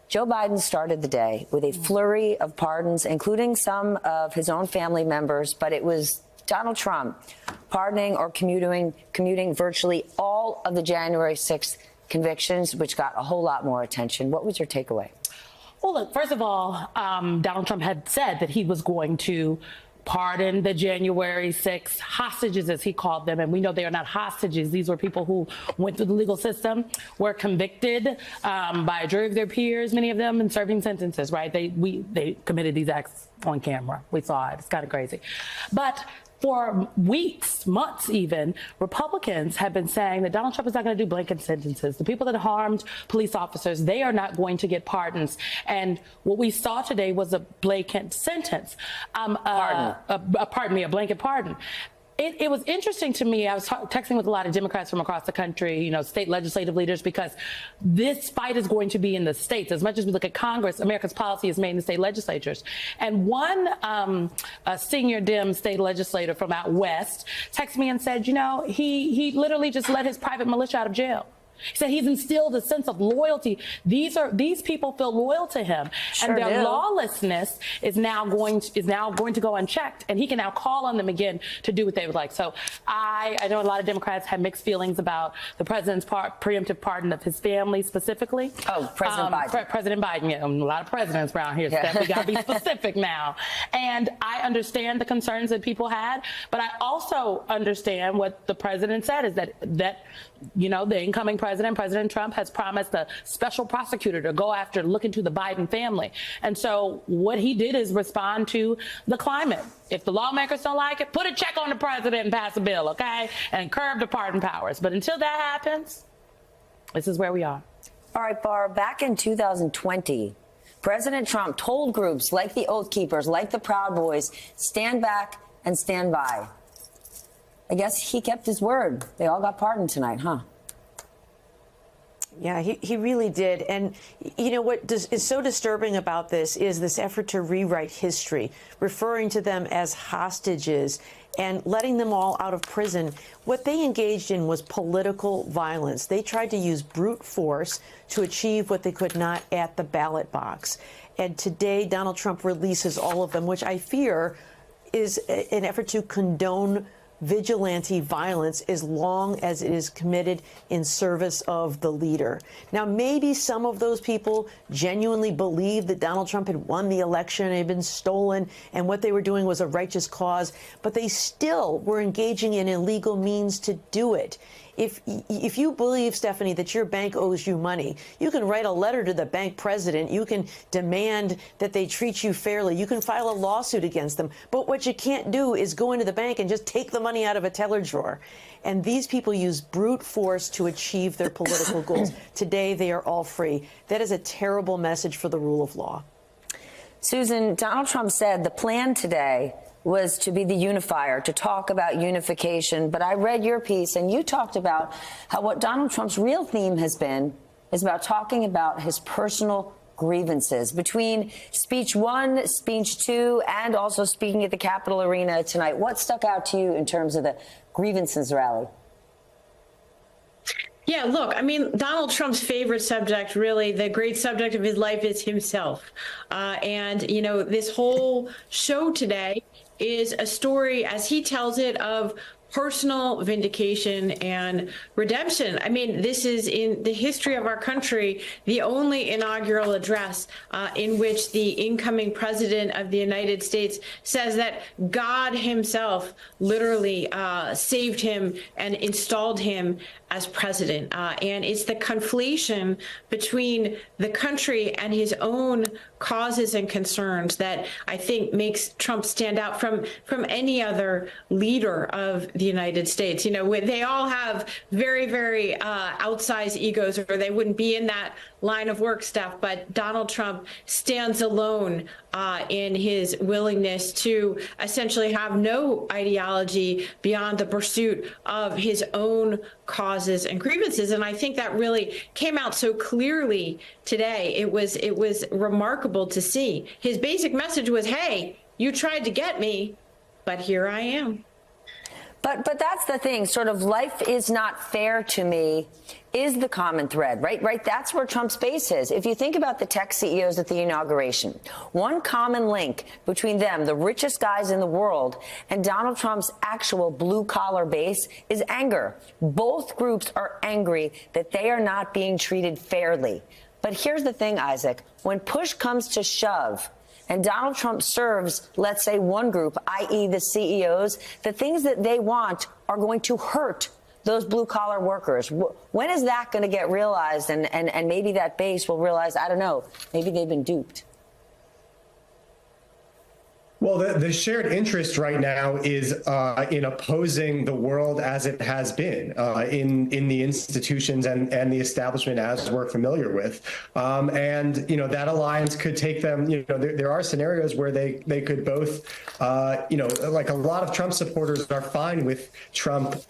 Joe Biden started the day with a flurry of pardons, including some of his own family members, but it was Donald Trump pardoning or commuting virtually all of the January 6th convictions, which got a whole lot more attention. What was your takeaway? Well, look, first of all, Donald Trump had said that he was going to pardon the January 6th hostages, as he called them. And we know they are not hostages. These were people who went through the legal system, were convicted by a jury of their peers, many of them, and serving sentences, right? They committed these acts on camera. We saw it. It's kind of crazy. But for weeks, months even, Republicans have been saying that Donald Trump is not going to do blanket sentences. The people that harmed police officers, they are not going to get pardons. And what we saw today was a blanket sentence. A blanket pardon. It was interesting to me. I was texting with a lot of Democrats from across the country, you know, state legislative leaders, because this fight is going to be in the states. As much as we look at Congress, America's policy is made in the state legislatures. And one senior Dem state legislator from out west texted me and said, you know, he literally just let his private militia out of jail. He said he's instilled a sense of loyalty. These people feel loyal to him, and their lawlessness is now going to go unchecked, and he can now call on them again to do what they would like. So I know a lot of Democrats have mixed feelings about the president's preemptive pardon of his family specifically. Oh, President Biden. President Biden. Yeah, a lot of presidents around here. Steph, we got to be specific now. And I understand the concerns that people had, but I also understand what the president said is that you know, the incoming President Trump, has promised a special prosecutor to go after, look into the Biden family. And so what he did is respond to the climate. If the lawmakers don't like it, put a check on the president and pass a bill, okay? And curb the pardon powers. But until that happens, this is where we are. All right, Barr, back in 2020, President Trump told groups like the Oath Keepers, like the Proud Boys, stand back and stand by. I guess he kept his word. They all got pardoned tonight, huh? Yeah, he really did. And, you know, what is so disturbing about this is this effort to rewrite history, referring to them as hostages and letting them all out of prison. What they engaged in was political violence. They tried to use brute force to achieve what they could not at the ballot box. And today, Donald Trump releases all of them, which I fear is an effort to condone vigilante violence as long as it is committed in service of the leader. Now, maybe some of those people genuinely believed that Donald Trump had won the election and had been stolen, and what they were doing was a righteous cause, but they still were engaging in illegal means to do it. If you believe, Stephanie, that your bank owes you money, you can write a letter to the bank president. You can demand that they treat you fairly. You can file a lawsuit against them. But what you can't do is go into the bank and just take the money out of a teller drawer. And these people use brute force to achieve their political goals. Today, they are all free. That is a terrible message for the rule of law. Susan, Donald Trump said the plan today was to be the unifier, to talk about unification. But I read your piece, and you talked about how what Donald Trump's real theme has been is about talking about his personal grievances. Between speech one, speech two, and also speaking at the Capitol Arena tonight, what stuck out to you in terms of the grievances rally? Yeah, look, I mean, Donald Trump's favorite subject, really, the great subject of his life is himself. And, you know, this whole show today is a story, as he tells it, of personal vindication and redemption. I mean, this is, in the history of our country, the only inaugural address in which the incoming president of the United States says that God himself literally saved him and installed him as president. And it's the conflation between the country and his own causes and concerns that I think makes Trump stand out from any other leader of the United States. You know, they all have very, very outsized egos, or they wouldn't be in that line of work stuff. But Donald Trump stands alone in his willingness to essentially have no ideology beyond the pursuit of his own causes and grievances. And I think that really came out so clearly today. It was remarkable to see. His basic message was, hey, you tried to get me, but here I am. But that's the thing, sort of, life is not fair to me is the common thread, right? That's where Trump's base is. If you think about the tech CEOs at the inauguration, one common link between them, the richest guys in the world, and Donald Trump's actual blue-collar base is anger. Both groups are angry that they are not being treated fairly. But here's the thing, Isaac. When push comes to shove, and Donald Trump serves, let's say, one group, i.e. the CEOs, the things that they want are going to hurt those blue-collar workers. When is that going to get realized? And maybe that base will realize, I don't know, maybe they've been duped. Well, the shared interest right now is in opposing the world as it has been, in the institutions and the establishment as we're familiar with. And, that alliance could take them, there are scenarios where they could both, like a lot of Trump supporters are fine with Trump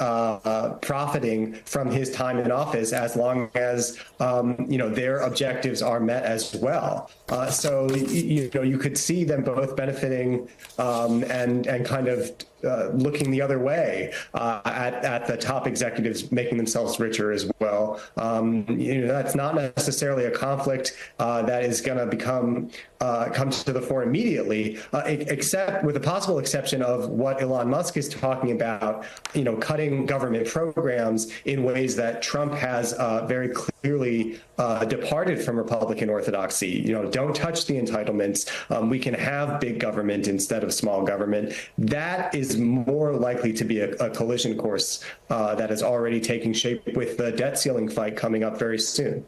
profiting from his time in office as long as, their objectives are met as well. So, you could see them both benefiting and kind of looking the other way at the top executives making themselves richer as well. That's not necessarily a conflict that is going to come to the fore immediately, except with the possible exception of what Elon Musk is talking about, cutting government programs in ways that Trump has very clearly departed from Republican orthodoxy. Don't touch the entitlements. We can have big government instead of small government. That is more likely to be a collision course that is already taking shape with the debt ceiling fight coming up very soon.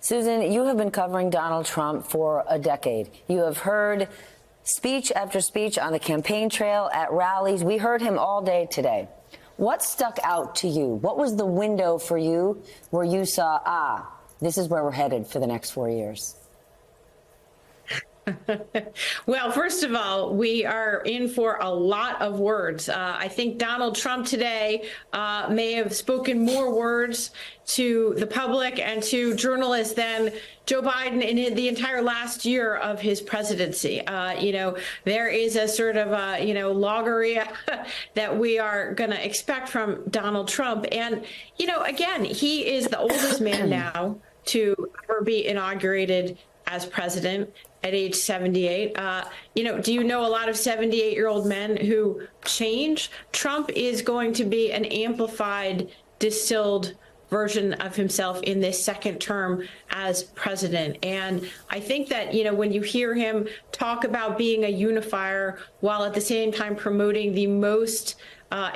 Susan, you have been covering Donald Trump for a decade. You have heard speech after speech on the campaign trail, at rallies. We heard him all day today. What stuck out to you? What was the window for you where you saw, this is where we're headed for the next 4 years? Well, first of all, we are in for a lot of words. I think Donald Trump today may have spoken more words to the public and to journalists than Joe Biden in the entire last year of his presidency. There is a sort of, logorrhea that we are going to expect from Donald Trump. And, again, he is the oldest man now to ever be inaugurated as president at age 78. Do you know a lot of 78-year-old men who change? Trump is going to be an amplified, distilled version of himself in this second term as president. And I think that, when you hear him talk about being a unifier while at the same time promoting the most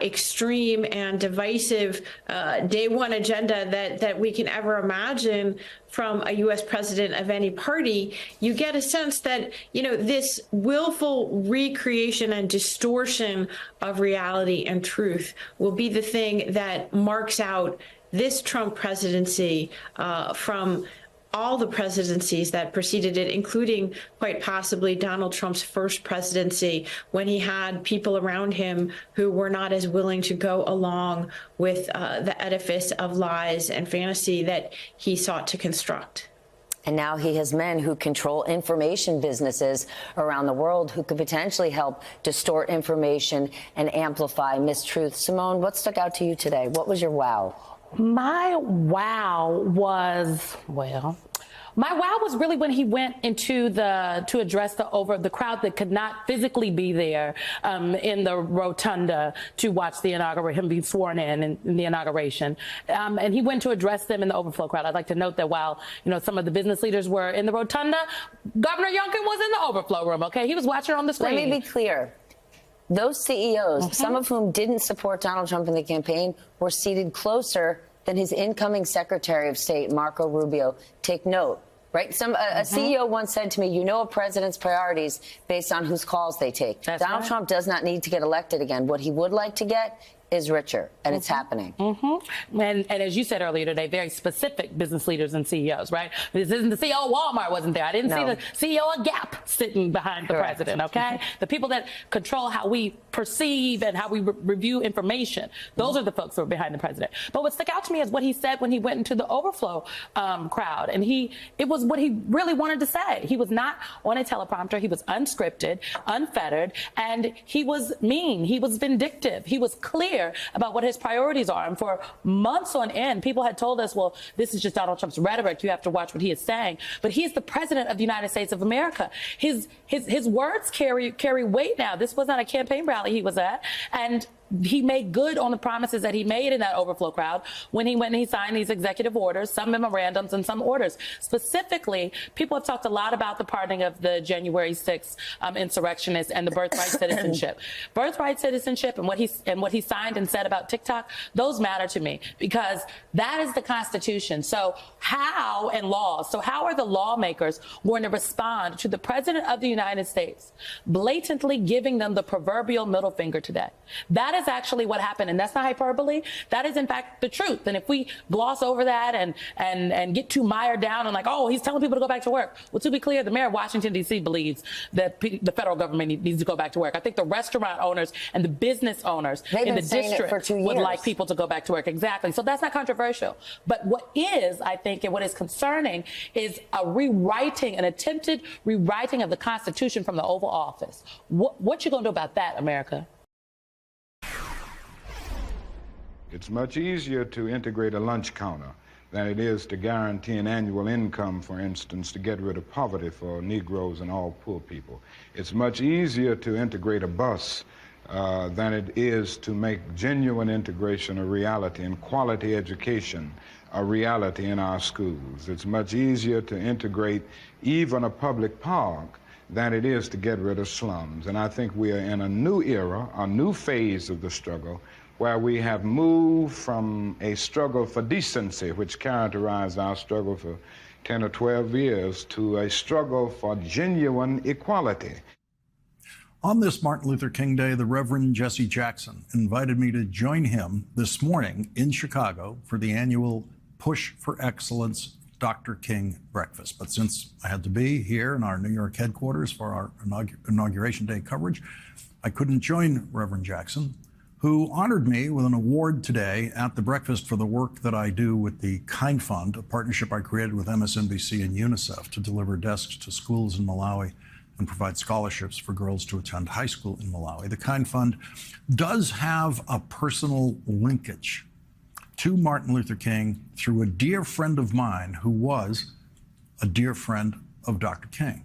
extreme and divisive day one agenda that we can ever imagine from a U.S. president of any party, you get a sense that, this willful recreation and distortion of reality and truth will be the thing that marks out this Trump presidency from all the presidencies that preceded it, including quite possibly Donald Trump's first presidency, when he had people around him who were not as willing to go along with the edifice of lies and fantasy that he sought to construct. And now he has men who control information businesses around the world who could potentially help distort information and amplify mistruth. Simone, what stuck out to you today? What was your wow? My wow was, my wow was really when he went into to address the crowd that could not physically be there in the rotunda to watch the inauguration, him be sworn in the inauguration. And he went to address them in the overflow crowd. I'd like to note that while, some of the business leaders were in the rotunda, Governor Youngkin was in the overflow room, okay? He was watching on the screen. Let me be clear. Those CEOs, some of whom didn't support Donald Trump in the campaign, were seated closer than his incoming Secretary of State, Marco Rubio. Take note, right? A CEO once said to me, a president's priorities based on whose calls they take. Donald Trump does not need to get elected again. What he would like to get is richer, and it's happening. And as you said earlier today, very specific business leaders and CEOs, right? This isn't the CEO of Walmart wasn't there. I didn't see the CEO of Gap sitting behind the president, okay? The people that control how we perceive and how we review information, those are the folks who are behind the president. But what stuck out to me is what he said when he went into the overflow crowd. And it was what he really wanted to say. He was not on a teleprompter. He was unscripted, unfettered, and he was mean. He was vindictive. He was clear. clear about what his priorities are. And for months on end, people had told us, well, this is just Donald Trump's rhetoric. You have to watch what he is saying. But he is the president of the United States of America. His words carry weight now. This was not a campaign rally he was at. And he made good on the promises that he made in that overflow crowd when he went and he signed these executive orders, some memorandums and some orders. Specifically, people have talked a lot about the pardoning of the January 6th insurrectionists and the birthright citizenship. Birthright citizenship and what he signed and said about TikTok, those matter to me because that is the Constitution. So how are the lawmakers going to respond to the President of the United States blatantly giving them the proverbial middle finger today? That is actually what happened, and that's not hyperbole. That is, in fact, the truth. And if we gloss over that and get too mired down and like, oh, he's telling people to go back to work. Well, to be clear, the mayor of Washington, D.C. believes that the federal government needs to go back to work. I think the restaurant owners and the business owners in the district would like people to go back to work. Exactly. So that's not controversial. But what is, I think, and what is concerning is an attempted rewriting of the Constitution from the Oval Office. What you going to do about that, America? It's much easier to integrate a lunch counter than it is to guarantee an annual income, for instance, to get rid of poverty for Negroes and all poor people. It's much easier to integrate a bus than it is to make genuine integration a reality and quality education a reality in our schools. It's much easier to integrate even a public park than it is to get rid of slums. And I think we are in a new era, a new phase of the struggle, where we have moved from a struggle for decency, which characterized our struggle for 10 or 12 years, to a struggle for genuine equality. On this Martin Luther King Day, the Reverend Jesse Jackson invited me to join him this morning in Chicago for the annual Push for Excellence Dr. King breakfast. But since I had to be here in our New York headquarters for our Inauguration Day coverage, I couldn't join Reverend Jackson, who honored me with an award today at the breakfast for the work that I do with the Kind Fund, a partnership I created with MSNBC and UNICEF to deliver desks to schools in Malawi and provide scholarships for girls to attend high school in Malawi. The Kind Fund does have a personal linkage to Martin Luther King through a dear friend of mine who was a dear friend of Dr. King.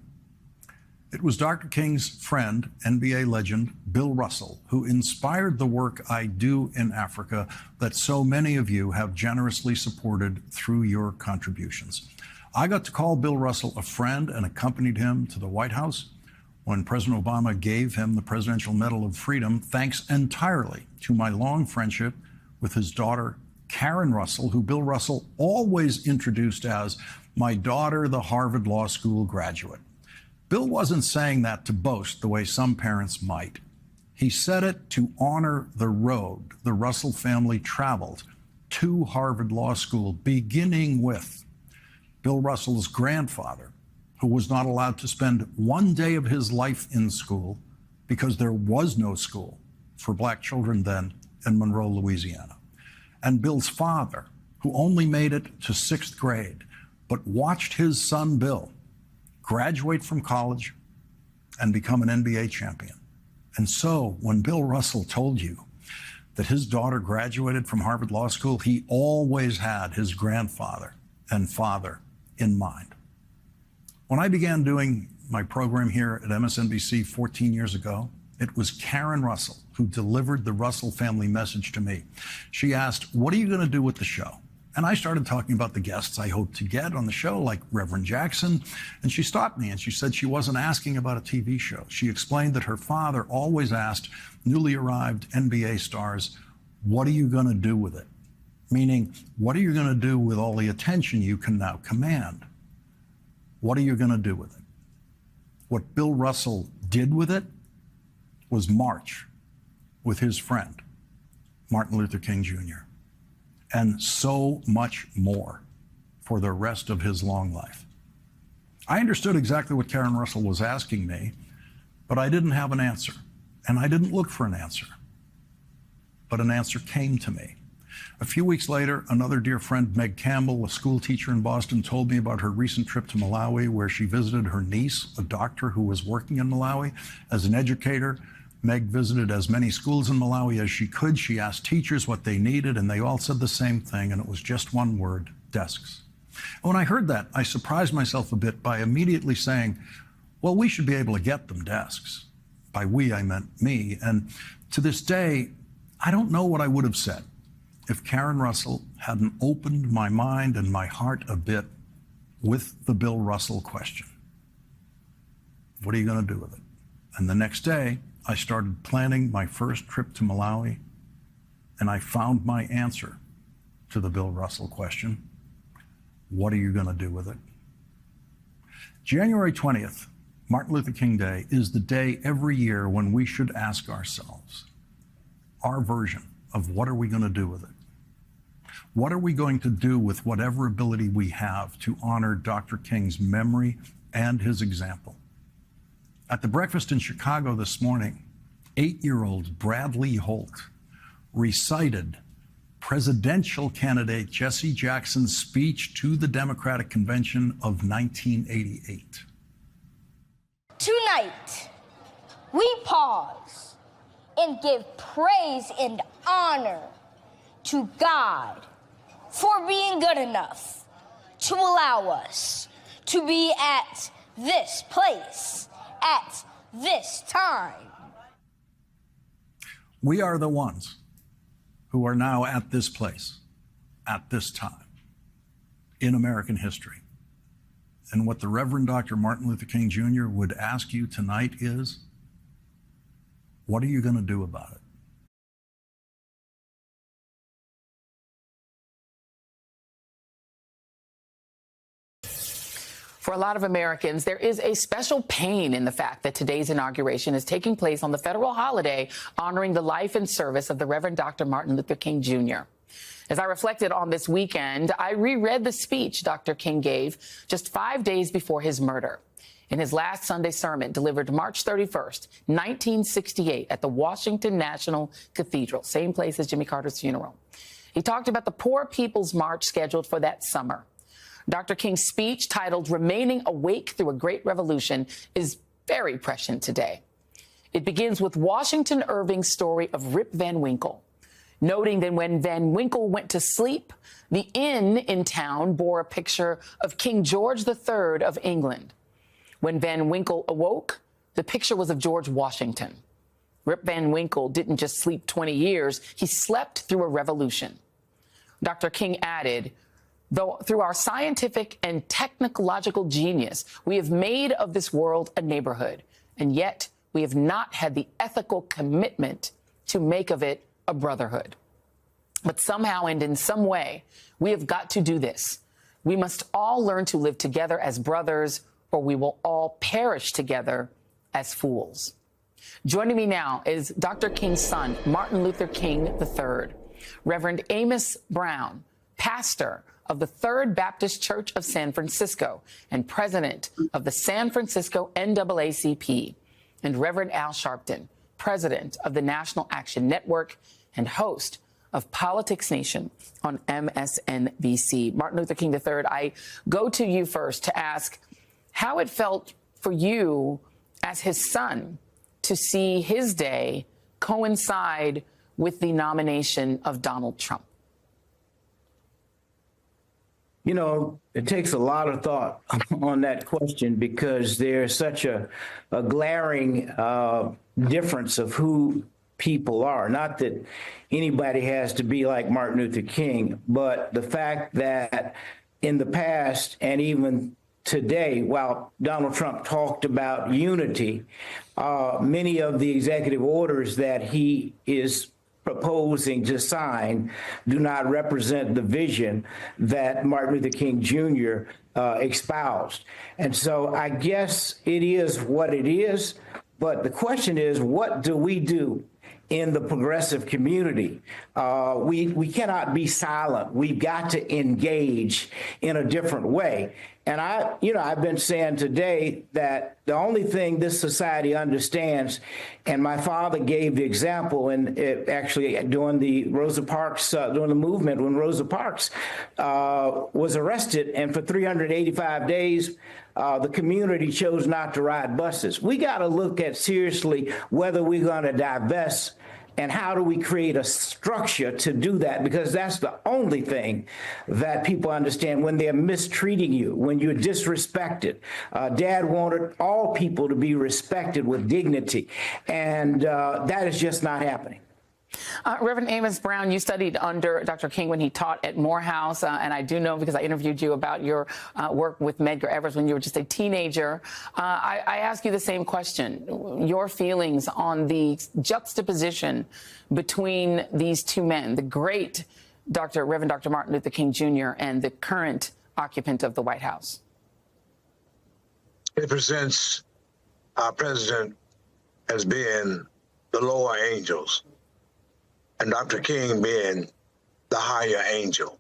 It was Dr. King's friend, NBA legend Bill Russell, who inspired the work I do in Africa that so many of you have generously supported through your contributions. I got to call Bill Russell a friend and accompanied him to the White House when President Obama gave him the Presidential Medal of Freedom, thanks entirely to my long friendship with his daughter, Karen Russell, who Bill Russell always introduced as my daughter, the Harvard Law School graduate. Bill wasn't saying that to boast the way some parents might. He said it to honor the road the Russell family traveled to Harvard Law School, beginning with Bill Russell's grandfather, who was not allowed to spend one day of his life in school because there was no school for black children then in Monroe, Louisiana. And Bill's father, who only made it to 6th grade, but watched his son Bill graduate from college and become an NBA champion. And so when Bill Russell told you that his daughter graduated from Harvard Law School, he always had his grandfather and father in mind. When I began doing my program here at MSNBC 14 years ago, it was Karen Russell who delivered the Russell family message to me. She asked, "What are you going to do with the show?" And I started talking about the guests I hoped to get on the show, like Reverend Jackson. And she stopped me and she said she wasn't asking about a TV show. She explained that her father always asked newly arrived NBA stars, "What are you going to do with it?" Meaning, what are you going to do with all the attention you can now command? What are you going to do with it? What Bill Russell did with it was march with his friend, Martin Luther King Jr., and so much more for the rest of his long life. I understood exactly what Karen Russell was asking me, but I didn't have an answer, and I didn't look for an answer. But an answer came to me. A few weeks later, another dear friend, Meg Campbell, a school teacher in Boston, told me about her recent trip to Malawi, where she visited her niece, a doctor who was working in Malawi as an educator Meg visited as many schools in Malawi as she could. She asked teachers what they needed, and they all said the same thing, and it was just one word: desks. When I heard that, I surprised myself a bit by immediately saying, well, we should be able to get them desks. By we, I meant me. And to this day, I don't know what I would have said if Karen Russell hadn't opened my mind and my heart a bit with the Bill Russell question. What are you going to do with it? And the next day, I started planning my first trip to Malawi, and I found my answer to the Bill Russell question. What are you going to do with it? January 20th, Martin Luther King Day, is the day every year when we should ask ourselves our version of what are we going to do with it? What are we going to do with whatever ability we have to honor Dr. King's memory and his example? At the breakfast in Chicago this morning, 8-year-old Bradley Holt recited presidential candidate Jesse Jackson's speech to the Democratic Convention of 1988. Tonight, we pause and give praise and honor to God for being good enough to allow us to be at this place at this time. We are the ones who are now at this place, at this time, in American history. And what the Reverend Dr. Martin Luther King Jr. would ask you tonight is, what are you going to do about it? For a lot of Americans, there is a special pain in the fact that today's inauguration is taking place on the federal holiday honoring the life and service of the Reverend Dr. Martin Luther King Jr. As I reflected on this weekend, I reread the speech Dr. King gave just 5 days before his murder. In his last Sunday sermon delivered March 31st, 1968 at the Washington National Cathedral, same place as Jimmy Carter's funeral. He talked about the Poor People's March scheduled for that summer. Dr. King's speech, titled Remaining Awake Through a Great Revolution, is very prescient today. It begins with Washington Irving's story of Rip Van Winkle, noting that when Van Winkle went to sleep, the inn in town bore a picture of King George III of England. When Van Winkle awoke, the picture was of George Washington. Rip Van Winkle didn't just sleep 20 years, he slept through a revolution. Dr. King added, though through our scientific and technological genius, we have made of this world a neighborhood, and yet we have not had the ethical commitment to make of it a brotherhood. But somehow and in some way, we have got to do this. We must all learn to live together as brothers, or we will all perish together as fools. Joining me now is Dr. King's son, Martin Luther King III, Reverend Amos Brown, pastor of the Third Baptist Church of San Francisco and president of the San Francisco NAACP, and Reverend Al Sharpton, president of the National Action Network and host of Politics Nation on MSNBC. Martin Luther King III, I go to you first to ask how it felt for you as his son to see his day coincide with the nomination of Donald Trump. You know, it takes a lot of thought on that question because there's such a glaring difference of who people are. Not that anybody has to be like Martin Luther King, but the fact that in the past and even today, while Donald Trump talked about unity, many of the executive orders that he is proposing to sign do not represent the vision that Martin Luther King Jr. Espoused. And so I guess it is what it is. But the question is, what do we do in the progressive community? We cannot be silent. We've got to engage in a different way. And I've been saying today that the only thing this society understands, and my father gave the example, and actually during the Rosa Parks, during the movement when Rosa Parks was arrested, and for 385 days, the community chose not to ride buses. We got to look at seriously whether we're going to divest and how do we create a structure to do that, because that's the only thing that people understand when they're mistreating you, when you're disrespected. Dad wanted all people to be respected with dignity, and that is just not happening. Reverend Amos Brown, you studied under Dr. King when he taught at Morehouse, and I do know because I interviewed you about your work with Medgar Evers when you were just a teenager. I ask you the same question, your feelings on the juxtaposition between these two men, the great Reverend Dr. Martin Luther King Jr. and the current occupant of the White House. It presents our president as being the lower angels, and Dr. King being the higher angel.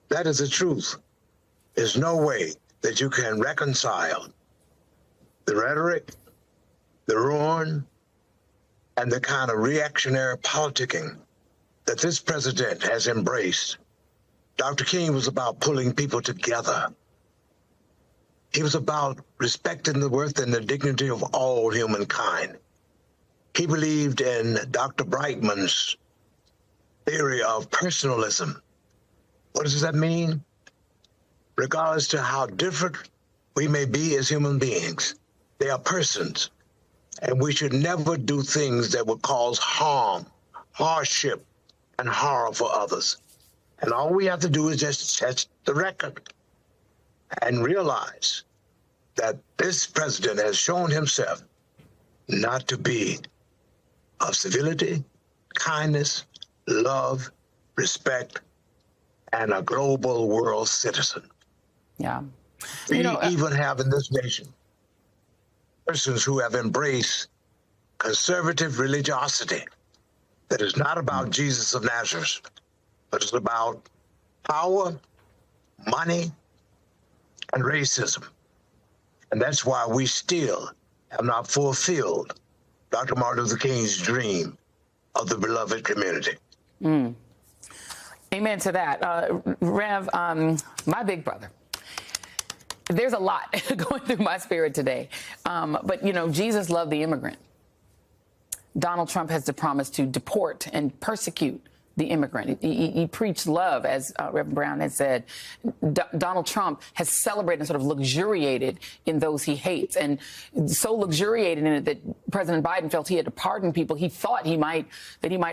That is the truth. There's no way that you can reconcile the rhetoric, the ruin, and the kind of reactionary politicking that this president has embraced. Dr. King was about pulling people together. He was about respecting the worth and the dignity of all humankind. He believed in Dr. Brightman's theory of personalism. What does that mean? Regardless to how different we may be as human beings, they are persons, and we should never do things that would cause harm, hardship, and horror for others. And all we have to do is just check the record and realize that this president has shown himself not to be of civility, kindness, love, respect, and a global world citizen. Yeah. We even have in this nation persons who have embraced conservative religiosity that is not about Jesus of Nazareth, but it's about power, money, and racism. And that's why we still have not fulfilled Dr. Martin Luther King's dream of the beloved community. Amen to that. Rev, my big brother, there's a lot going through my spirit today. But, Jesus loved the immigrant. Donald Trump has the promise to deport and persecute the immigrant. He preached love, as Reverend Brown has said. Donald Trump has celebrated and sort of luxuriated in those he hates, and so luxuriated in it that President Biden felt he had to pardon people he thought he might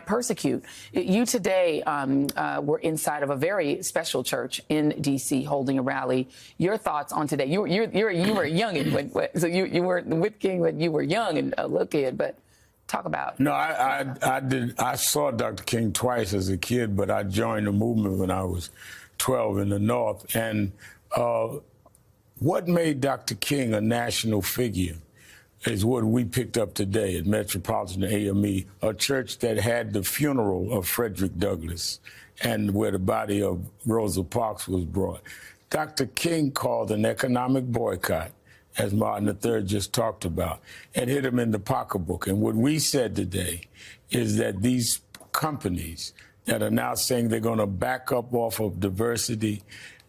persecute. You today were inside of a very special church in D.C. holding a rally. Your thoughts on today? You were a youngin', so you were with King when you were young and a little kid, but. Talk about. No, I saw Dr. King twice as a kid, but I joined the movement when I was 12 in the North. And what made Dr. King a national figure is what we picked up today at Metropolitan AME, a church that had the funeral of Frederick Douglass and where the body of Rosa Parks was brought. Dr. King called an economic boycott, as Martin III just talked about, and hit him in the pocketbook. And what we said today is that these companies that are now saying they're going to back up off of diversity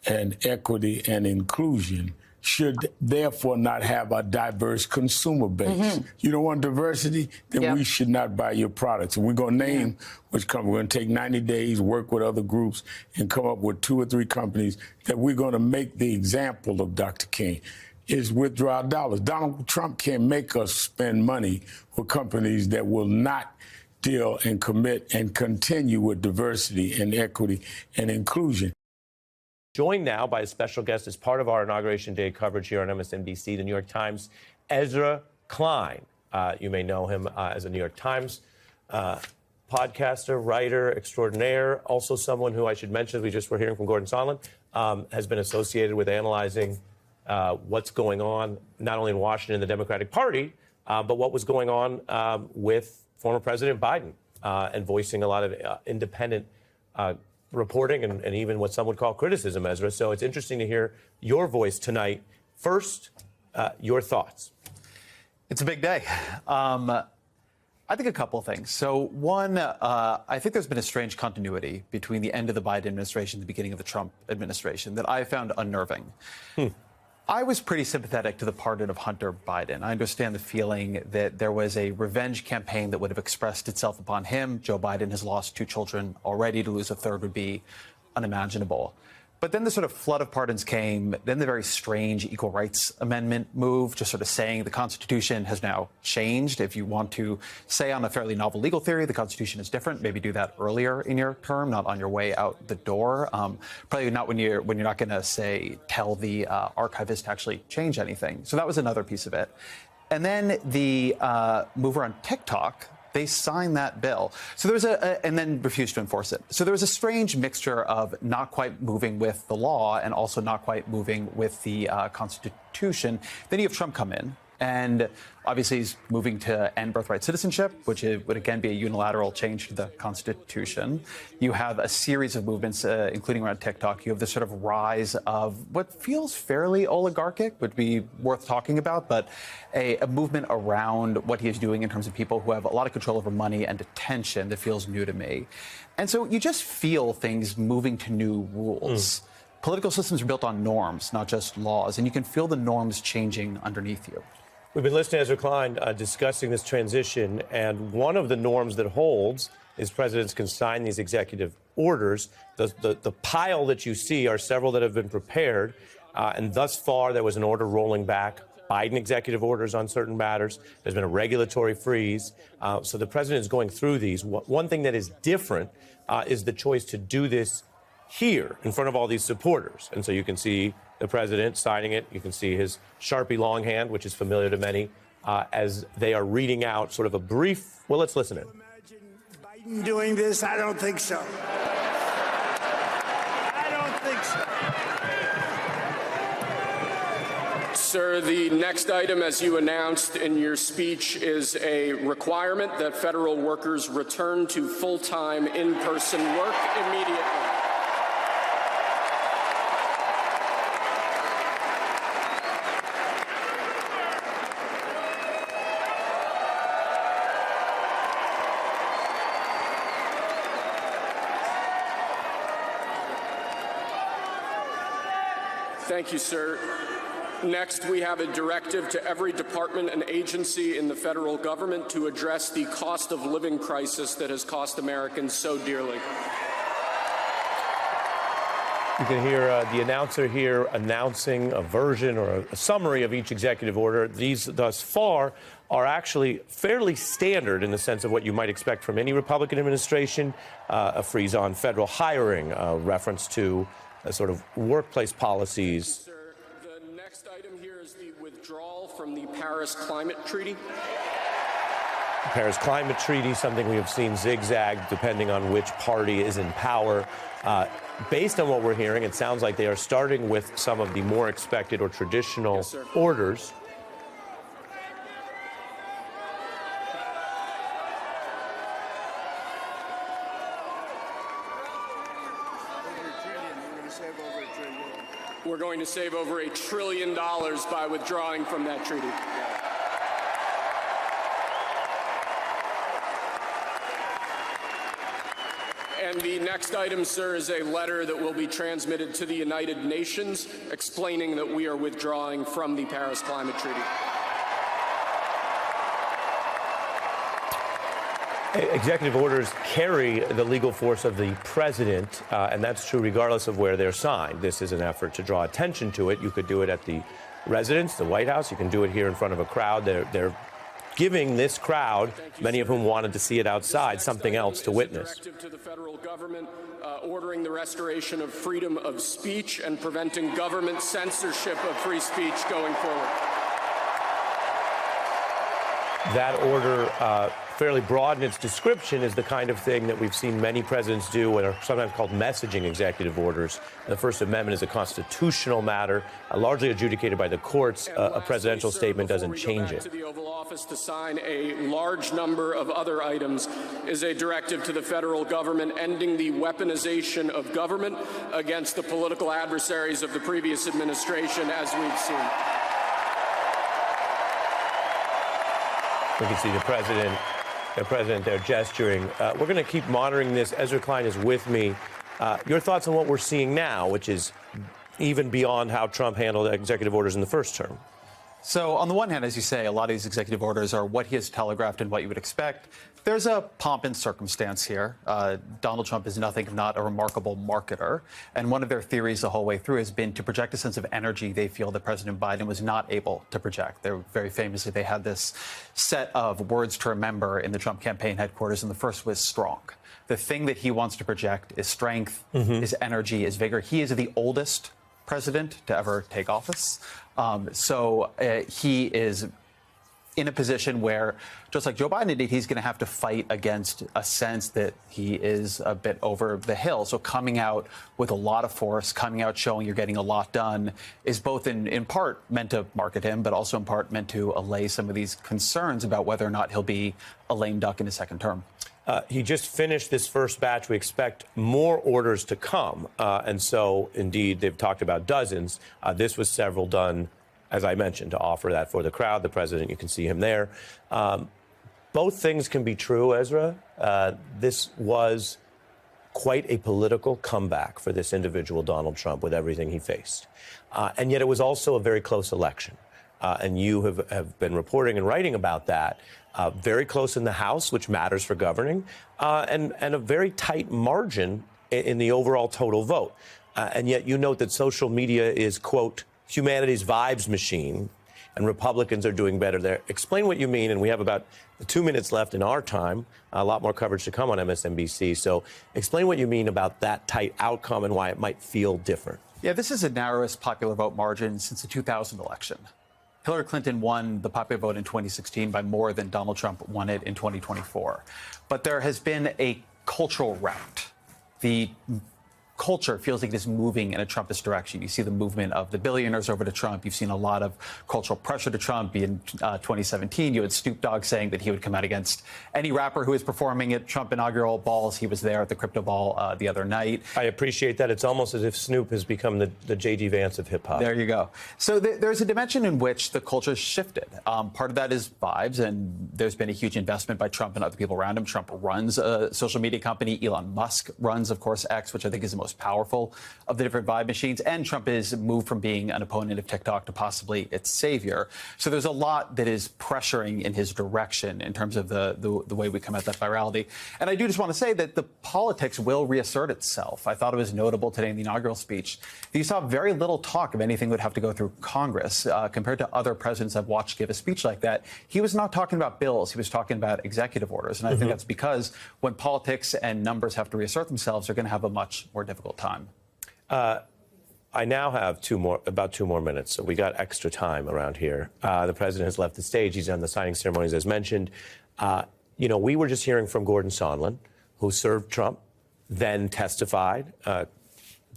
and equity and inclusion should therefore not have a diverse consumer base. You don't want diversity? Then we should not buy your products. And we're going to name which company. We're going to take 90 days, work with other groups, and come up with 2 or 3 companies that we're going to make the example of Dr. King. Is withdraw dollars. Donald Trump can't make us spend money with companies that will not deal and commit and continue with diversity and equity and inclusion. Joined now by a special guest as part of our Inauguration Day coverage here on MSNBC, the New York Times, Ezra Klein. You may know him as a New York Times podcaster, writer extraordinaire, also someone who I should mention, we just were hearing from Gordon Sondland, has been associated with analyzing what's going on, not only in Washington, the Democratic Party, but what was going on with former President Biden and voicing a lot of independent reporting and even what some would call criticism, Ezra. So it's interesting to hear your voice tonight. First, your thoughts. It's a big day. I think a couple of things. So one, I think there's been a strange continuity between the end of the Biden administration and the beginning of the Trump administration that I found unnerving. I was pretty sympathetic to the pardon of Hunter Biden. I understand the feeling that there was a revenge campaign that would have expressed itself upon him. Joe Biden has lost 2 children already. To lose a third would be unimaginable. But then the sort of flood of pardons came, then the very strange Equal Rights Amendment move, just sort of saying the Constitution has now changed. If you want to say on a fairly novel legal theory the Constitution is different, maybe do that earlier in your term, not on your way out the door. Probably not when you're not going to say tell the archivist to actually change anything. So that was another piece of it. And then the move around TikTok. They signed that bill. So there was and then refused to enforce it. So there was a strange mixture of not quite moving with the law and also not quite moving with the Constitution. Then you have Trump come in. And obviously, he's moving to end birthright citizenship, which would again be a unilateral change to the Constitution. You have a series of movements, including around TikTok. You have this sort of rise of what feels fairly oligarchic, would be worth talking about, but a movement around what he is doing in terms of people who have a lot of control over money and attention that feels new to me. And so you just feel things moving to new rules. Political systems are built on norms, not just laws, and you can feel the norms changing underneath you. We've been listening to Ezra Klein discussing this transition, and one of the norms that holds is presidents can sign these executive orders. The pile that you see are several that have been prepared, and thus far there was an order rolling back Biden executive orders on certain matters. There's been a regulatory freeze. So the president is going through these. One thing that is different is the choice to do this here in front of all these supporters. And so you can see the president signing it. You can see his Sharpie longhand, which is familiar to many, as they are reading out sort of a brief. Well, let's listen in. Biden doing this? I don't think so. I don't think so. Sir, the next item, as you announced in your speech, is a requirement that federal workers return to full-time in-person work immediately. Thank you, sir. Next, we have a directive to every department and agency in the federal government to address the cost of living crisis that has cost Americans so dearly. You can hear the announcer here announcing a version or a summary of each executive order. These, thus far, are actually fairly standard in the sense of what you might expect from any Republican administration. A freeze on federal hiring, a reference to sort of workplace policies. Sir, the next item here is the withdrawal from the Paris Climate Treaty. The Paris Climate Treaty, something we have seen zigzag depending on which party is in power. Based on what we're hearing, it sounds like they are starting with some of the more expected or traditional orders. We're going to save over $1 trillion by withdrawing from that treaty. And the next item, sir, is a letter that will be transmitted to the United Nations explaining that we are withdrawing from the Paris Climate Treaty. Executive orders carry the legal force of the president, and that's true regardless of where they're signed. This is an effort to draw attention to it. You could do it at the residence, the White House. You can do it here in front of a crowd. They're giving this crowd, many of whom wanted to see it outside, something else to witness. Directive to the federal government ordering the restoration of freedom of speech and preventing government censorship of free speech going forward. That order, fairly broad in its description, is the kind of thing that we've seen many presidents do and are sometimes called messaging executive orders. The First Amendment is a constitutional matter, largely adjudicated by the courts. A presidential statement doesn't change it. To the Oval Office to sign a large number of other items is a directive to the federal government ending the weaponization of government against the political adversaries of the previous administration, as we've seen. We can see the president there gesturing. We're going to keep monitoring this. Ezra Klein is with me. Your thoughts on what we're seeing now, which is even beyond how Trump handled executive orders in the first term. So on the one hand, as you say, a lot of these executive orders are what he has telegraphed and what you would expect. There's a pomp and circumstance here. Donald Trump is nothing if not a remarkable marketer. And one of their theories the whole way through has been to project a sense of energy they feel that President Biden was not able to project. They're very famously, they had this set of words to remember in the Trump campaign headquarters, and the first was strong. The thing that he wants to project is strength, is energy, is vigor. He is the oldest president to ever take office. So he is in a position where, just like Joe Biden did, he's going to have to fight against a sense that he is a bit over the hill. So coming out with a lot of force, coming out showing you're getting a lot done is both in part meant to market him, but also in part meant to allay some of these concerns about whether or not he'll be a lame duck in his second term. He just finished this first batch. We expect more orders to come. And so, indeed, they've talked about dozens. This was several done, as I mentioned, to offer that for the crowd. The president, you can see him there. Both things can be true, Ezra. This was quite a political comeback for this individual, Donald Trump, with everything he faced. And yet it was also a very close election. And you have been reporting and writing about that. Very close in the House, which matters for governing, and a very tight margin in the overall total vote. And yet you note that social media is, quote, humanity's vibes machine, and Republicans are doing better there. Explain what you mean, and we have about 2 minutes left in our time, a lot more coverage to come on MSNBC. So explain what you mean about that tight outcome and why it might feel different. Yeah, this is the narrowest popular vote margin since the 2000 election. Hillary Clinton won the popular vote in 2016 by more than Donald Trump won it in 2024. But there has been a cultural rout. The culture feels like it is moving in a Trumpist direction. You see the movement of the billionaires over to Trump. You've seen a lot of cultural pressure to Trump. In 2017, you had Snoop Dogg saying that he would come out against any rapper who is performing at Trump inaugural balls. He was there at the crypto ball the other night. I appreciate that. It's almost as if Snoop has become the J.D. Vance of hip hop. There you go. So there's a dimension in which the culture has shifted. Part of that is vibes, and there's been a huge investment by Trump and other people around him. Trump runs a social media company. Elon Musk runs, of course, X, which I think is the most powerful of the different vibe machines. And Trump has moved from being an opponent of TikTok to possibly its savior. So there's a lot that is pressuring in his direction in terms of the way we come at that virality. And I do just want to say that the politics will reassert itself. I thought it was notable today in the inaugural speech that you saw very little talk of anything that would have to go through Congress compared to other presidents I've watched give a speech like that. He was not talking about bills. He was talking about executive orders. And I think that's because when politics and numbers have to reassert themselves, they're going to have a much more difficult time. I now have about two more minutes, so we got extra time around here. The president has left the stage. He's done the signing ceremonies, as mentioned. We were just hearing from Gordon Sondland, who served Trump, then testified,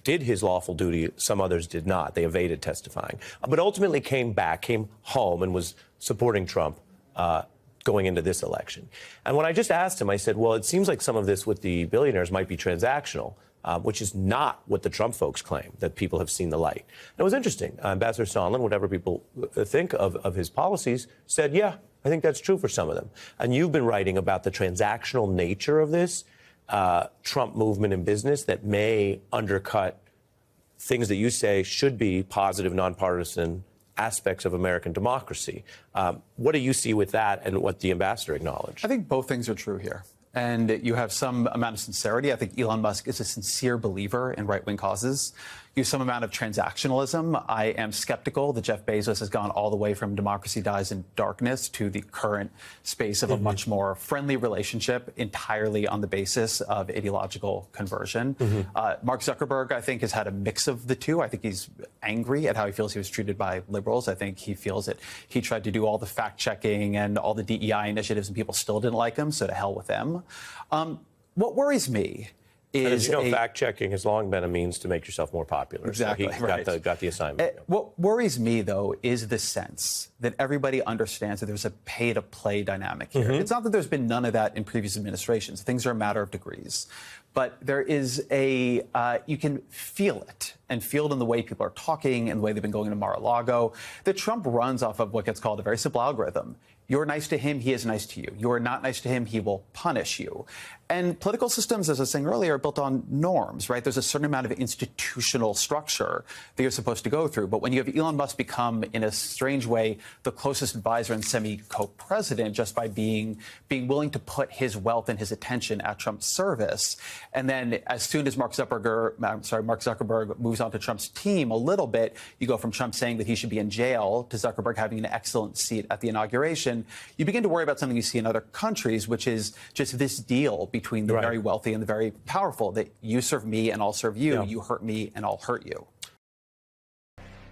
did his lawful duty. Some others did not. They evaded testifying, but ultimately came home, and was supporting Trump going into this election. And when I just asked him, I said, well, it seems like some of this with the billionaires might be transactional. Which is not what the Trump folks claim, that people have seen the light. And it was interesting. Ambassador Sondland, whatever people think of his policies, said, yeah, I think that's true for some of them. And you've been writing about the transactional nature of this Trump movement in business that may undercut things that you say should be positive, nonpartisan aspects of American democracy. What do you see with that and what the ambassador acknowledged? I think both things are true here. And you have some amount of sincerity. I think Elon Musk is a sincere believer in right-wing causes. You have some amount of transactionalism. I am skeptical that Jeff Bezos has gone all the way from democracy dies in darkness to the current space of a much more friendly relationship entirely on the basis of ideological conversion. Mark Zuckerberg, I think, has had a mix of the two. I think he's angry at how he feels he was treated by liberals. I think he feels that he tried to do all the fact-checking and all the DEI initiatives and people still didn't like him, so to hell with them. What worries me is, fact-checking has long been a means to make yourself more popular. Exactly. So he got the assignment. What worries me, though, is the sense that everybody understands that there's a pay-to-play dynamic here. It's not that there's been none of that in previous administrations. Things are a matter of degrees. but there is you can feel it, and feel it in the way people are talking and the way they've been going to Mar-a-Lago, that Trump runs off of what gets called a very simple algorithm. You're nice to him, he is nice to you. You're not nice to him, he will punish you. And political systems, as I was saying earlier, are built on norms, right? There's a certain amount of institutional structure that you're supposed to go through. But when you have Elon Musk become, in a strange way, the closest advisor and semi-co-president just by being willing to put his wealth and his attention at Trump's service, and then as soon as Mark Zuckerberg moves on to Trump's team a little bit, you go from Trump saying that he should be in jail to Zuckerberg having an excellent seat at the inauguration. You begin to worry about something you see in other countries, which is just this deal between the very wealthy and the very powerful, that you serve me and I'll serve you, you hurt me and I'll hurt you.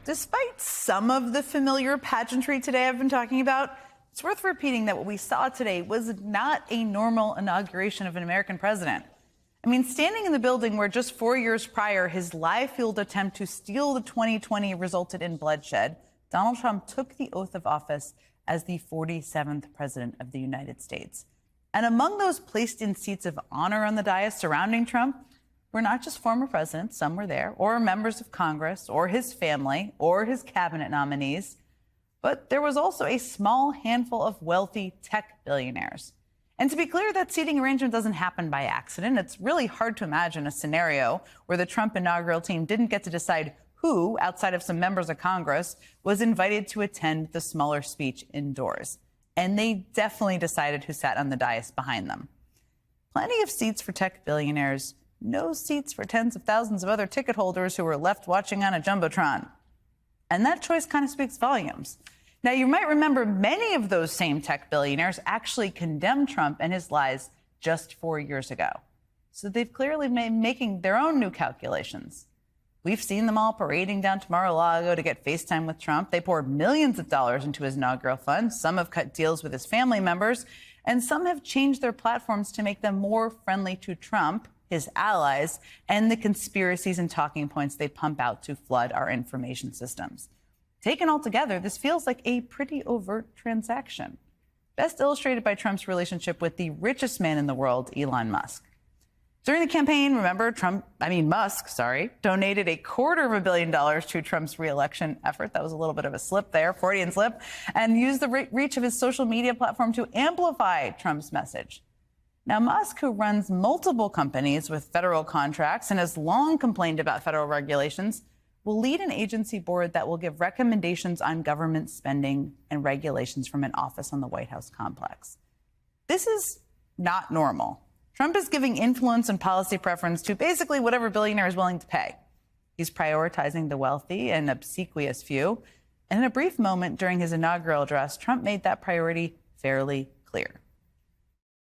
Despite some of the familiar pageantry today I've been talking about, it's worth repeating that what we saw today was not a normal inauguration of an American president. I mean, standing in the building where just 4 years prior his live-fueled attempt to steal the 2020 resulted in bloodshed, Donald Trump took the oath of office as the 47th president of the United States. And among those placed in seats of honor on the dais surrounding Trump were not just former presidents, some were there, or members of Congress, or his family, or his cabinet nominees, but there was also a small handful of wealthy tech billionaires. And to be clear, that seating arrangement doesn't happen by accident. It's really hard to imagine a scenario where the Trump inaugural team didn't get to decide who, outside of some members of Congress, was invited to attend the smaller speech indoors. And they definitely decided who sat on the dais behind them. Plenty of seats for tech billionaires, no seats for tens of thousands of other ticket holders who were left watching on a Jumbotron. And that choice kind of speaks volumes. Now, you might remember many of those same tech billionaires actually condemned Trump and his lies just 4 years ago. So they've clearly been making their own new calculations. We've seen them all parading down to Mar-a-Lago to get FaceTime with Trump. They poured millions of dollars into his inaugural fund. Some have cut deals with his family members, and some have changed their platforms to make them more friendly to Trump, his allies, and the conspiracies and talking points they pump out to flood our information systems. Taken all together, this feels like a pretty overt transaction, best illustrated by Trump's relationship with the richest man in the world, Elon Musk. During the campaign, remember, Musk donated $250 million to Trump's reelection effort. That was a little bit of a slip there, Freudian slip, and used the reach of his social media platform to amplify Trump's message. Now, Musk, who runs multiple companies with federal contracts and has long complained about federal regulations, will lead an agency board that will give recommendations on government spending and regulations from an office on the White House complex. This is not normal. Trump is giving influence and policy preference to basically whatever billionaire is willing to pay. He's prioritizing the wealthy and obsequious few. And in a brief moment during his inaugural address, Trump made that priority fairly clear.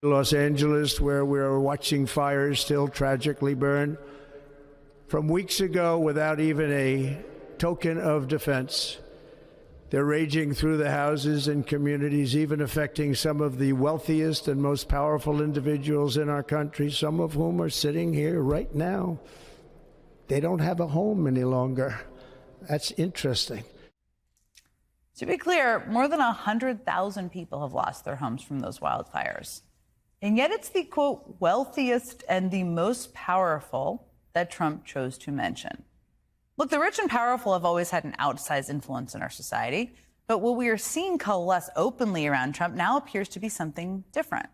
Los Angeles, where we're watching fires still tragically burn from weeks ago without even a token of defense. They're raging through the houses and communities, even affecting some of the wealthiest and most powerful individuals in our country, some of whom are sitting here right now. They don't have a home any longer. That's interesting. To be clear, more than 100,000 people have lost their homes from those wildfires. And yet it's the, quote, wealthiest and the most powerful that Trump chose to mention. Look, the rich and powerful have always had an outsized influence in our society, but what we are seeing coalesce openly around Trump now appears to be something different.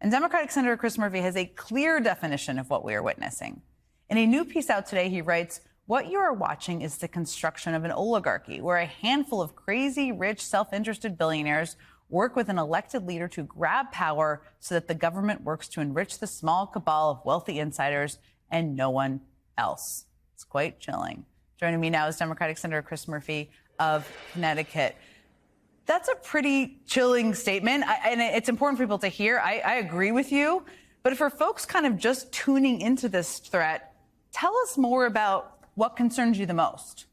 And Democratic Senator Chris Murphy has a clear definition of what we are witnessing. In a new piece out today, he writes, "What you are watching is the construction of an oligarchy, where a handful of crazy, rich, self-interested billionaires work with an elected leader to grab power so that the government works to enrich the small cabal of wealthy insiders and no one else." It's quite chilling. Joining me now is Democratic Senator Chris Murphy of Connecticut. That's a pretty chilling statement, and it's important for people to hear. I agree with you. But for folks kind of just tuning into this threat, tell us more about what concerns you the most.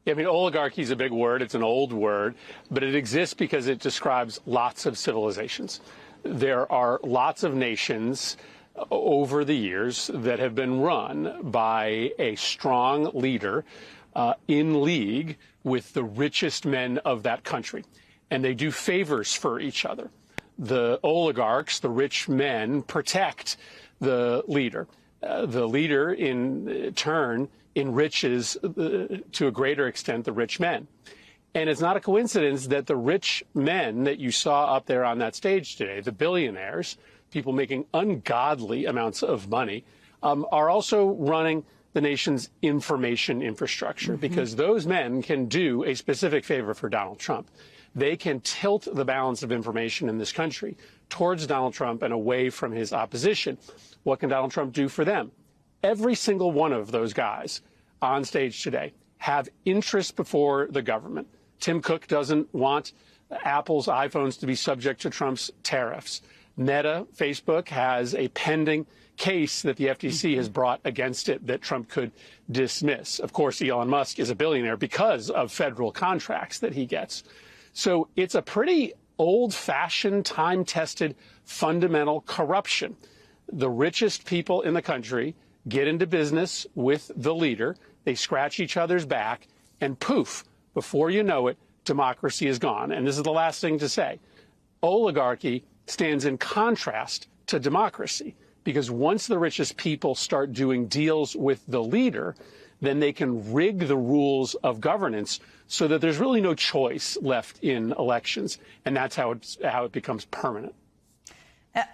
Yeah, I mean, oligarchy is a big word. It's an old word, but it exists because it describes lots of civilizations. There are lots of nations over the years that have been run by a strong leader in league with the richest men of that country. And they do favors for each other. the oligarchs, the rich men, protect the leader. The leader, in turn, enriches to a greater extent the rich men. And it's not a coincidence that the rich men that you saw up there on that stage today, the billionaires, people making ungodly amounts of money, are also running the nation's information infrastructure, because those men can do a specific favor for Donald Trump. They can tilt the balance of information in this country towards Donald Trump and away from his opposition. What can Donald Trump do for them? Every single one of those guys on stage today have interest before the government. Tim Cook doesn't want Apple's iPhones to be subject to Trump's tariffs. Meta, Facebook, has a pending case that the FTC has brought against it that Trump could dismiss. Of course, Elon Musk is a billionaire because of federal contracts that he gets. So it's a pretty old-fashioned, time-tested, fundamental corruption. The richest people in the country get into business with the leader. They scratch each other's back, and poof, before you know it, democracy is gone. And this is the last thing to say. Oligarchy stands in contrast to democracy, because once the richest people start doing deals with the leader, then they can rig the rules of governance so that there's really no choice left in elections. And that's how it becomes permanent.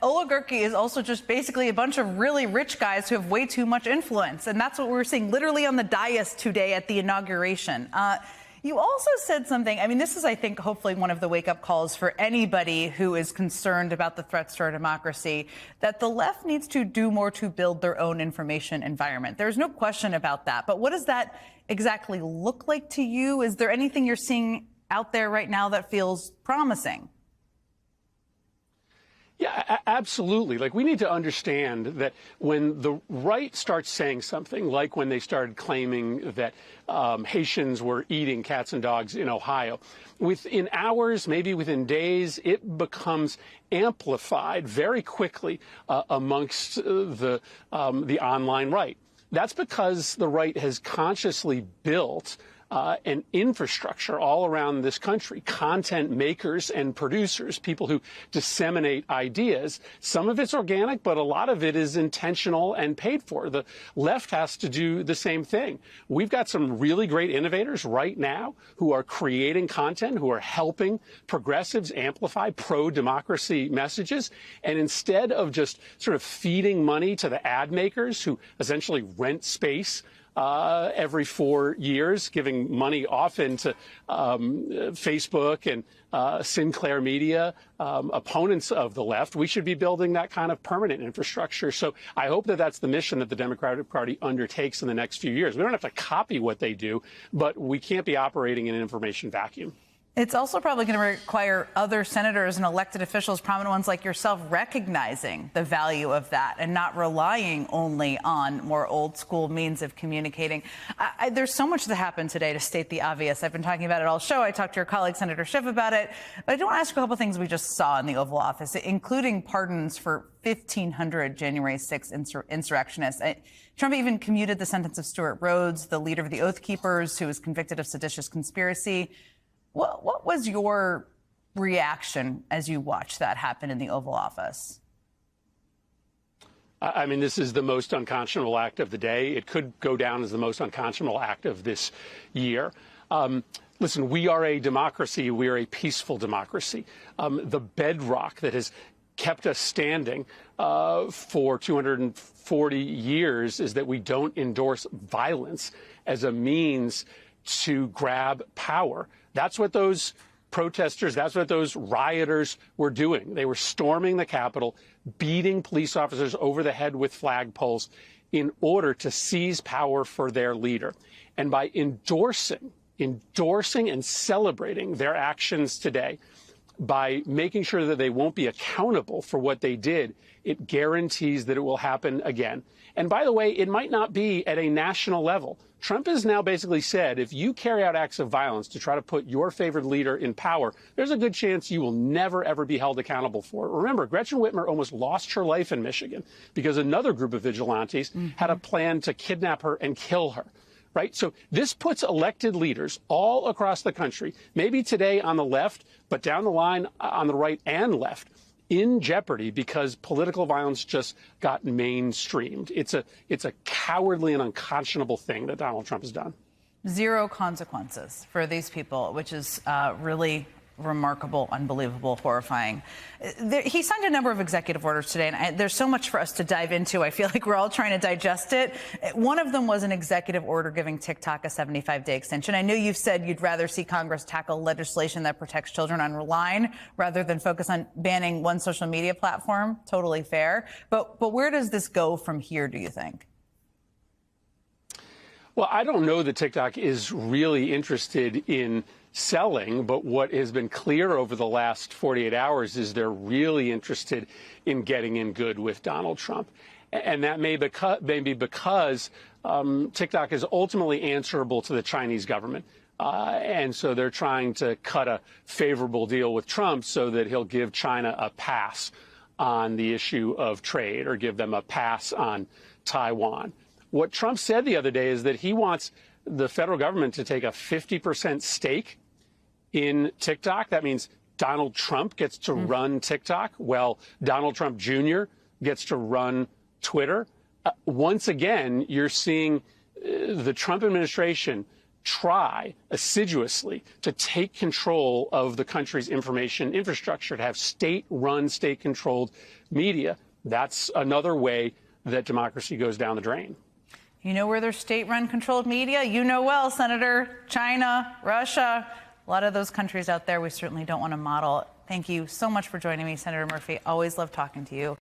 Oligarchy is also just basically a bunch of really rich guys who have way too much influence. And that's what we're seeing literally on the dais today at the inauguration. You also said something, I mean, this is, I think, hopefully one of the wake-up calls for anybody who is concerned about the threats to our democracy, that the left needs to do more to build their own information environment. There's no question about that. But what does that exactly look like to you? Is there anything you're seeing out there right now that feels promising? Yeah, absolutely. Like, we need to understand that when the right starts saying something, like when they started claiming that Haitians were eating cats and dogs in Ohio, within hours, maybe within days, it becomes amplified very quickly amongst the online right. That's because the right has consciously built an infrastructure all around this country, content makers and producers, people who disseminate ideas. Some of it's organic, but a lot of it is intentional and paid for. The left has to do the same thing. We've got some really great innovators right now who are creating content, who are helping progressives amplify pro-democracy messages. And instead of just sort of feeding money to the ad makers who essentially rent space every 4 years, giving money often to Facebook and Sinclair Media, opponents of the left, we should be building that kind of permanent infrastructure. So I hope that that's the mission that the Democratic Party undertakes in the next few years. We don't have to copy what they do, but we can't be operating in an information vacuum. It's also probably going to require other senators and elected officials, prominent ones like yourself, recognizing the value of that and not relying only on more old school means of communicating. There's so much that happened today, to state the obvious. I've been talking about it all show. I talked to your colleague, Senator Schiff, about it. But I do want to ask you a couple of things we just saw in the Oval Office, including pardons for 1,500 January 6th insurrectionists. Trump even commuted the sentence of Stuart Rhodes, the leader of the Oath Keepers, who was convicted of seditious conspiracy. What was your reaction as you watched that happen in the Oval Office? I mean, this is the most unconscionable act of the day. It could go down as the most unconscionable act of this year. Listen, we are a democracy. We are a peaceful democracy. The bedrock that has kept us standing for 240 years is that we don't endorse violence as a means to grab power. That's what those protesters, that's what those rioters were doing. They were storming the Capitol, beating police officers over the head with flagpoles in order to seize power for their leader. And by endorsing and celebrating their actions today, by making sure that they won't be accountable for what they did, it guarantees that it will happen again. And by the way, it might not be at a national level. Trump has now basically said, if you carry out acts of violence to try to put your favorite leader in power, there's a good chance you will never, ever be held accountable for it. Remember, Gretchen Whitmer almost lost her life in Michigan because another group of vigilantes had a plan to kidnap her and kill her. Right? So this puts elected leaders all across the country, maybe today on the left, but down the line on the right and left, in jeopardy because political violence just got mainstreamed. It's a cowardly and unconscionable thing that Donald Trump has done. Zero consequences for these people, which is really remarkable, unbelievable, horrifying. He signed a number of executive orders today, and there's so much for us to dive into. I feel like we're all trying to digest it. One of them was an executive order giving TikTok a 75-day extension. I know you've said you'd rather see Congress tackle legislation that protects children online rather than focus on banning one social media platform. Totally fair. But where does this go from here, do you think? Well, I don't know that TikTok is really interested in selling, but what has been clear over the last 48 hours is they're really interested in getting in good with Donald Trump. And that may be because TikTok is ultimately answerable to the Chinese government. And so they're trying to cut a favorable deal with Trump so that he'll give China a pass on the issue of trade or give them a pass on Taiwan. What Trump said the other day is that he wants the federal government to take a 50% stake in TikTok. That means Donald Trump gets to run TikTok. Well, Donald Trump Jr. gets to run Twitter. Once again, you're seeing the Trump administration try assiduously to take control of the country's information infrastructure, to have state-run, state-controlled media. That's another way that democracy goes down the drain. You know where there's state-run controlled media? You know well, Senator. China, Russia, a lot of those countries out there we certainly don't want to model. Thank you so much for joining me, Senator Murphy. Always love talking to you.